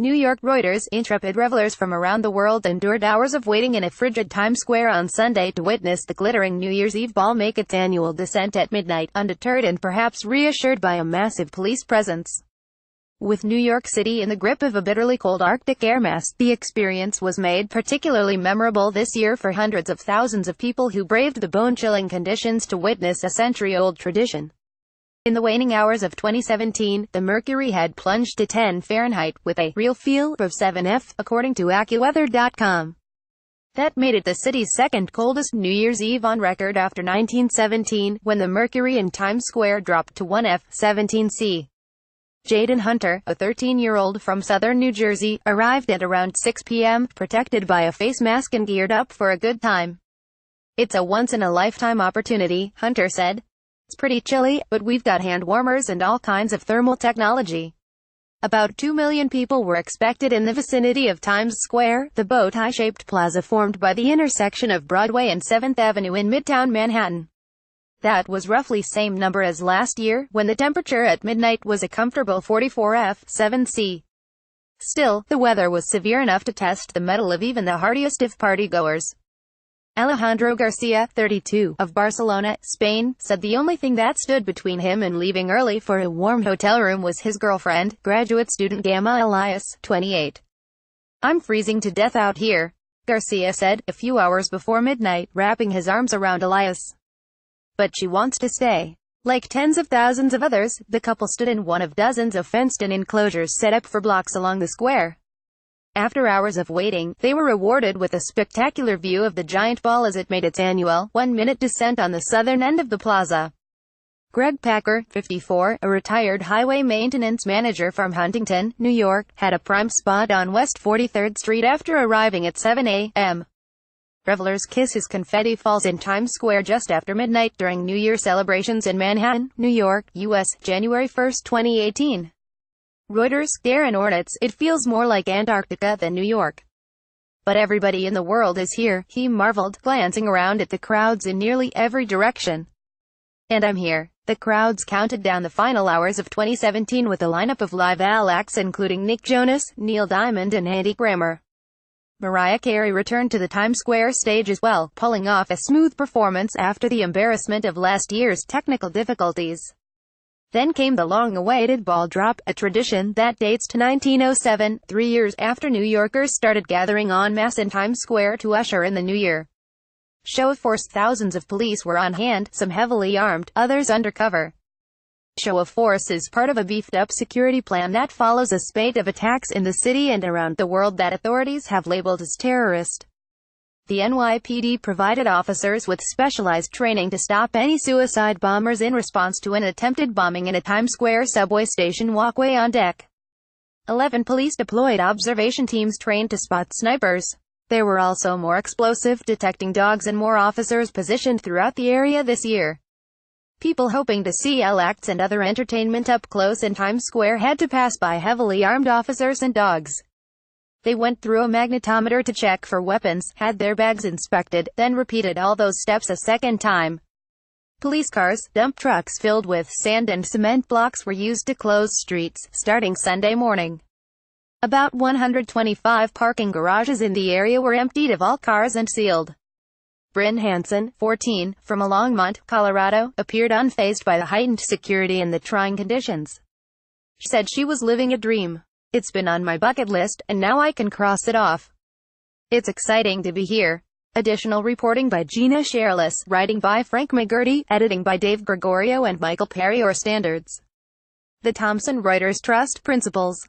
New York. Reuters. Intrepid revelers from around the world endured hours of waiting in a frigid Times Square on Sunday to witness the glittering New Year's Eve ball make its annual descent at midnight, undeterred and perhaps reassured by a massive police presence. With New York City in the grip of a bitterly cold Arctic air mass, the experience was made particularly memorable this year for hundreds of thousands of people who braved the bone-chilling conditions to witness a century-old tradition. In the waning hours of 2017, the mercury had plunged to 10 Fahrenheit, with a real feel of 7°F, according to AccuWeather.com. That made it the city's second coldest New Year's Eve on record after 1917, when the mercury in Times Square dropped to 1°F, 17°C. Jaden Hunter, a 13-year-old from southern New Jersey, arrived at around 6 p.m., protected by a face mask and geared up for a good time. "It's a once-in-a-lifetime opportunity," Hunter said. "It's pretty chilly, but we've got hand warmers and all kinds of thermal technology." About 2 million people were expected in the vicinity of Times Square, the bow-tie-shaped plaza formed by the intersection of Broadway and 7th Avenue in Midtown Manhattan. That was roughly same number as last year, when the temperature at midnight was a comfortable 44°F, 7°C. Still, the weather was severe enough to test the mettle of even the hardiest of partygoers. Alejandro Garcia, 32, of Barcelona, Spain, said the only thing that stood between him and leaving early for a warm hotel room was his girlfriend, graduate student Gamma Elias, 28. "I'm freezing to death out here," Garcia said, a few hours before midnight, wrapping his arms around Elias. "But she wants to stay." Like tens of thousands of others, the couple stood in one of dozens of fenced-in enclosures set up for blocks along the square. After hours of waiting, they were rewarded with a spectacular view of the giant ball as it made its annual, one-minute descent on the southern end of the plaza. Greg Packer, 54, a retired highway maintenance manager from Huntington, New York, had a prime spot on West 43rd Street after arriving at 7 a.m. Revelers kiss as confetti falls in Times Square just after midnight during New Year celebrations in Manhattan, New York, U.S., January 1, 2018. Reuters. Darren Ornitz, "It feels more like Antarctica than New York. But everybody in the world is here," he marveled, glancing around at the crowds in nearly every direction. "And I'm here." The crowds counted down the final hours of 2017 with a lineup of live acts including Nick Jonas, Neil Diamond and Andy Grammer. Mariah Carey returned to the Times Square stage as well, pulling off a smooth performance after the embarrassment of last year's technical difficulties. Then came the long-awaited ball drop, a tradition that dates to 1907, 3 years after New Yorkers started gathering en masse in Times Square to usher in the new year. Show of force. Thousands of police were on hand, some heavily armed, others undercover. Show of force is part of a beefed-up security plan that follows a spate of attacks in the city and around the world that authorities have labeled as terrorist. The NYPD provided officers with specialized training to stop any suicide bombers in response to an attempted bombing in a Times Square subway station walkway on deck. 11 police deployed observation teams trained to spot snipers. There were also more explosive detecting dogs and more officers positioned throughout the area this year. People hoping to see acts and other entertainment up close in Times Square had to pass by heavily armed officers and dogs. They went through a magnetometer to check for weapons, had their bags inspected, then repeated all those steps a second time. Police cars, dump trucks filled with sand and cement blocks were used to close streets, starting Sunday morning. About 125 parking garages in the area were emptied of all cars and sealed. Bryn Hansen, 14, from Longmont, Colorado, appeared unfazed by the heightened security and the trying conditions. She said she was living a dream. "It's been on my bucket list, and now I can cross it off. It's exciting to be here." Additional reporting by Gina Sherless, writing by Frank McGurty, editing by Dave Gregorio and Michael Perry. Or Standards. The Thomson Reuters Trust Principles.